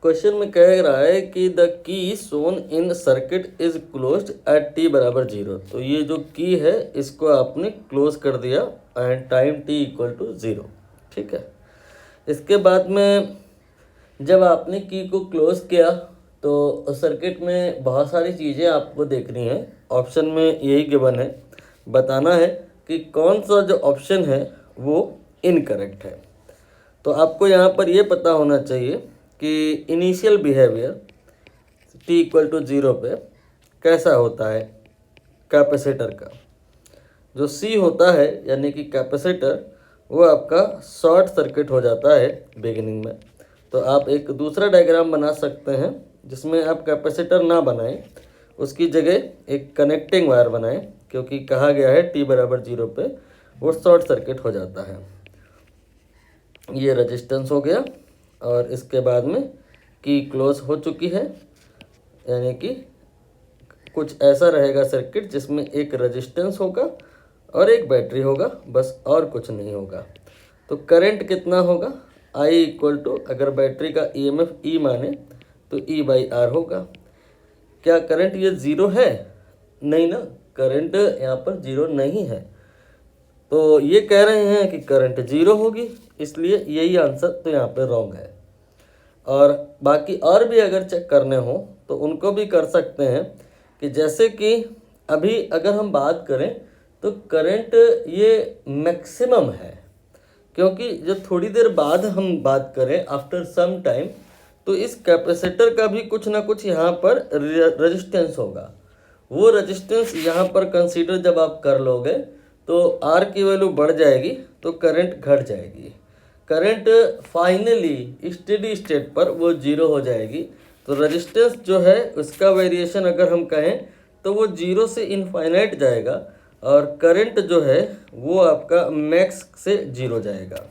Question में कह रहा है कि the key son in circuit is closed at t बराबर 0। तो ये जो की है इसको आपने क्लोज कर दिया and time t equal to 0। ठीक है, इसके बाद में जब आपने की को क्लोज किया तो सर्किट में बहुत सारी चीज़ें आपको देखनी है। ऑप्शन में यही गिवन है, बताना है कि कौन सा जो ऑप्शन है वो इनकरेक्ट है। तो आपको यहाँ पर ये पता होना चाहिए कि initial behaviour t equal to 0 पे कैसा होता है कैपेसिटर का। जो C होता है यानी कि कैपेसिटर, वो आपका शॉर्ट सर्किट हो जाता है बिगिनिंग में। तो आप एक दूसरा डायग्राम बना सकते हैं जिसमें आप कैपेसिटर ना बनाएं, उसकी जगह एक कनेक्टिंग वायर बनाएं, क्योंकि कहा गया है t बराबर 0 पे वो शॉर्ट सर्किट हो जाता है। ये रेजिस्टेंस हो गया और इसके बाद में की क्लोज हो चुकी है, यानी कि कुछ ऐसा रहेगा सर्किट जिसमें एक रेजिस्टेंस होगा और एक बैटरी होगा, बस और कुछ नहीं होगा। तो करंट कितना होगा, I इक्वल टू, अगर बैटरी का EMF E माने तो E/R होगा। क्या करंट ये 0 है? नहीं ना, करंट यहाँ पर 0 नहीं है। तो ये कह रहे हैं कि करंट 0 होगी, इसलिए यही आंसर तो यहाँ पे रॉन्ग है। और बाकी और भी अगर चेक करने हो तो उनको भी कर सकते हैं कि जैसे कि अभी अगर हम बात करें तो करंट ये मैक्सिमम है, क्योंकि जब थोड़ी देर बाद हम बात करें आफ्टर सम टाइम तो इस कैपेसिटर का भी कुछ ना कुछ यहाँ पर रेजिस्टेंस होगा। वो रेजिस्टेंस यहाँ पर कंसीडर जब आप कर लोगे तो R की वैल्यू बढ़ जाएगी तो करंट घट जाएगी। करंट फाइनली स्टेडी स्टेट पर वो 0 हो जाएगी। तो रेजिस्टेंस जो है उसका वेरिएशन अगर हम कहें तो वो 0 से इनफाइनाइट जाएगा और करंट जो है वो आपका मैक्स से 0 जाएगा।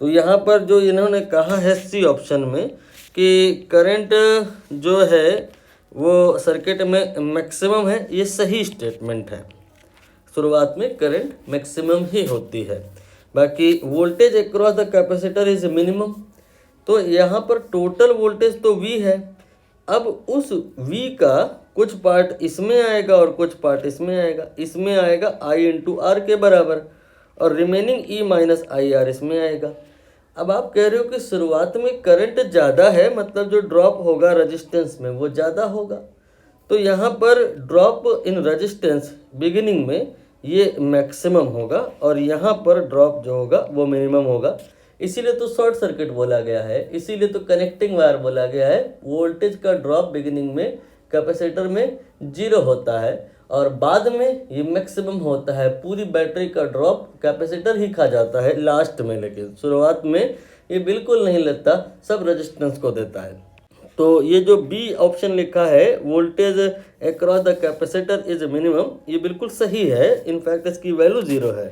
तो यहाँ पर जो इन्होंने कहा है सी ऑप्शन में कि करंट जो है वो सर्किट में मैक्सिमम है, ये सही स्टेटमेंट है। शुरुआत में करंट मैक्सिमम ही होती है, बाकी voltage across the capacitor is minimum. तो यहाँ पर टोटल वोल्टेज तो V है, अब उस V का कुछ पार्ट इसमें आएगा और कुछ पार्ट इसमें आएगा। इसमें आएगा I इंटू R के बराबर और रिमेनिंग E माइनस IR इसमें आएगा। अब आप कह रहे हो कि शुरुआत में करंट ज़्यादा है, मतलब जो ड्रॉप होगा रेजिस्टेंस में वो ज़्यादा होगा। तो यहाँ पर ड्रॉप इन रेजिस्टेंस बिगिनिंग में ये मैक्सिमम होगा और यहाँ पर ड्रॉप जो होगा वो मिनिमम होगा। इसीलिए तो शॉर्ट सर्किट बोला गया है, इसीलिए तो कनेक्टिंग वायर बोला गया है। वोल्टेज का ड्रॉप बिगिनिंग में कैपेसिटर में 0 होता है और बाद में ये मैक्सिमम होता है। पूरी बैटरी का ड्रॉप कैपेसिटर ही खा जाता है लास्ट में, लेकिन शुरुआत में ये बिल्कुल नहीं लेता, सब रेजिस्टेंस को देता है। तो ये जो बी ऑप्शन लिखा है voltage across the capacitor is minimum, ये बिल्कुल सही है। इनफैक्ट इसकी वैल्यू 0 है।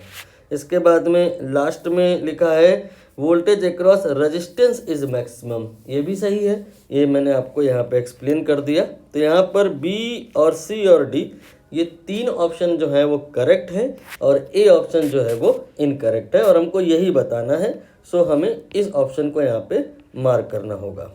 इसके बाद में लास्ट में लिखा है voltage across resistance is maximum, ये भी सही है। ये मैंने आपको यहाँ पे एक्सप्लेन कर दिया। तो यहाँ पर बी और सी और डी ये 3 ऑप्शन जो है वो करेक्ट है और ए ऑप्शन जो है वो इनकरेक्ट है और हमको यही बताना है। सो हमें इस ऑप्शन को यहाँ पे मार्क करना होगा।